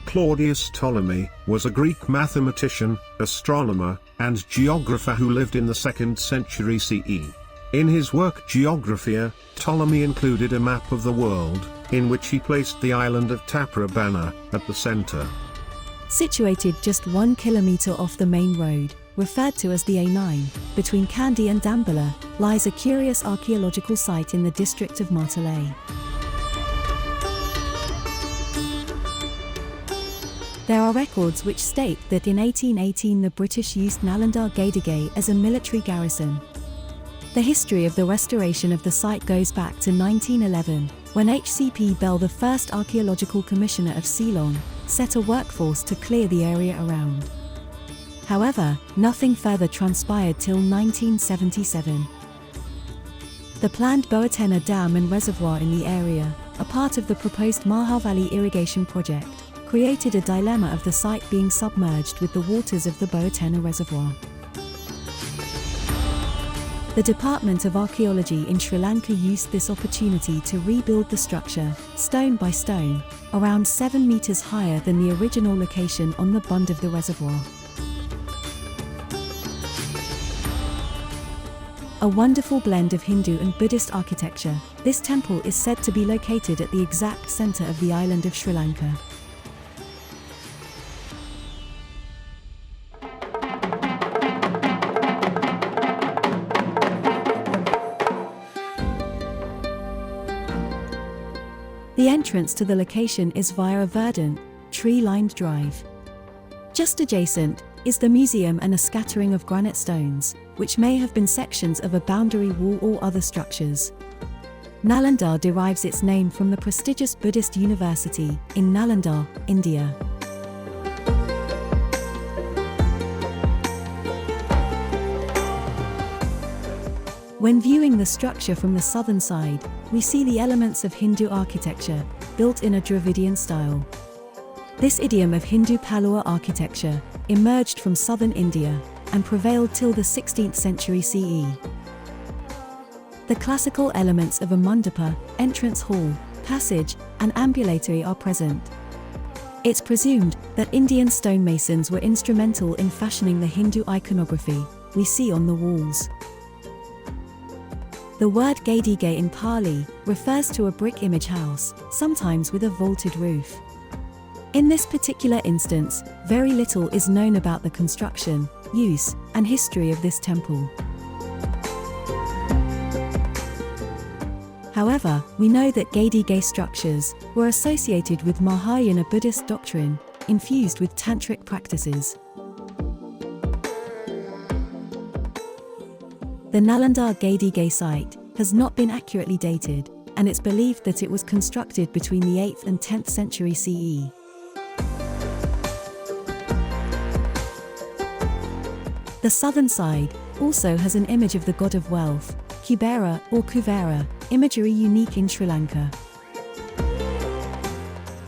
Claudius Ptolemy was a Greek mathematician, astronomer, and geographer who lived in the 2nd century CE. In his work Geographia, Ptolemy included a map of the world, in which he placed the island of Taprobana at the center. Situated just 1 kilometer off the main road, referred to as the A9, between Kandy and Dambulla, lies a curious archaeological site in the district of Martalay. There are records which state that in 1818 the British used Nalanda Gedige as a military garrison. The history of the restoration of the site goes back to 1911, when H.C.P. Bell, the first archaeological commissioner of Ceylon, set a workforce to clear the area around. However, nothing further transpired till 1977. The planned Boatena Dam and reservoir in the area, a part of the proposed Mahavali irrigation project, created a dilemma of the site being submerged with the waters of the Boatena reservoir. The Department of Archaeology in Sri Lanka used this opportunity to rebuild the structure, stone by stone, around 7 meters higher than the original location on the bund of the reservoir. A wonderful blend of Hindu and Buddhist architecture, this temple is said to be located at the exact center of the island of Sri Lanka. The entrance to the location is via a verdant, tree-lined drive. Just adjacent is the museum and a scattering of granite stones, which may have been sections of a boundary wall or other structures. Nalanda derives its name from the prestigious Buddhist university in Nalanda, India. When viewing the structure from the southern side, we see the elements of Hindu architecture, built in a Dravidian style. This idiom of Hindu Pallava architecture emerged from southern India and prevailed till the 16th century CE. The classical elements of a mandapa, entrance hall, passage, and ambulatory are present. It's presumed that Indian stonemasons were instrumental in fashioning the Hindu iconography we see on the walls. The word Gedige in Pali refers to a brick image house, sometimes with a vaulted roof. In this particular instance, very little is known about the construction, use, and history of this temple. However, we know that Gedige structures were associated with Mahayana Buddhist doctrine, infused with tantric practices. The Nalanda Gedige site has not been accurately dated, and it's believed that it was constructed between the 8th and 10th century CE. The southern side also has an image of the god of wealth, Kubera or Kuvera, imagery unique in Sri Lanka.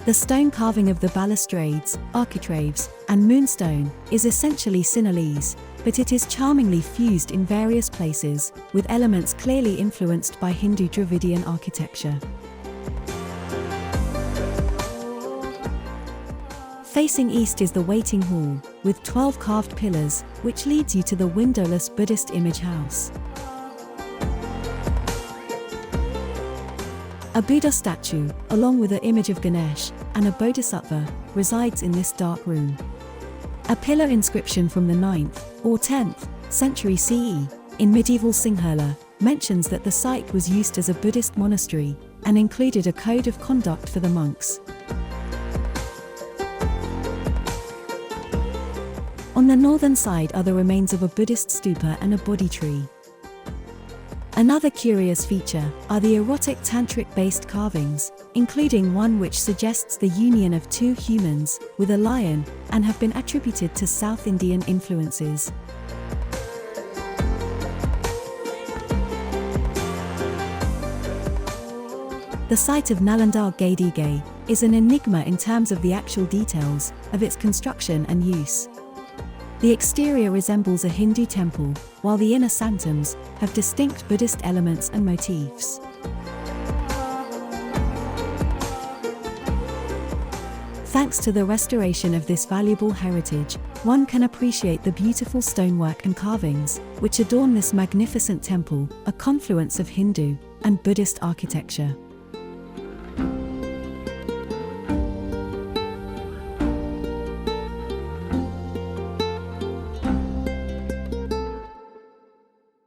The stone carving of the balustrades, architraves, and moonstone is essentially Sinhalese, but it is charmingly fused in various places, with elements clearly influenced by Hindu Dravidian architecture. Facing east is the waiting hall, with 12 carved pillars, which leads you to the windowless Buddhist image house. A Buddha statue, along with an image of Ganesh and a Bodhisattva, resides in this dark room. A pillar inscription from the 9th or 10th century CE in medieval Sinhala mentions that the site was used as a Buddhist monastery and included a code of conduct for the monks. On the northern side are the remains of a Buddhist stupa and a Bodhi tree. Another curious feature are the erotic tantric-based carvings, including one which suggests the union of two humans with a lion and have been attributed to South Indian influences. The site of Nalanda Gedige is an enigma in terms of the actual details of its construction and use. The exterior resembles a Hindu temple, while the inner sanctums have distinct Buddhist elements and motifs. Thanks to the restoration of this valuable heritage, one can appreciate the beautiful stonework and carvings, which adorn this magnificent temple, a confluence of Hindu and Buddhist architecture.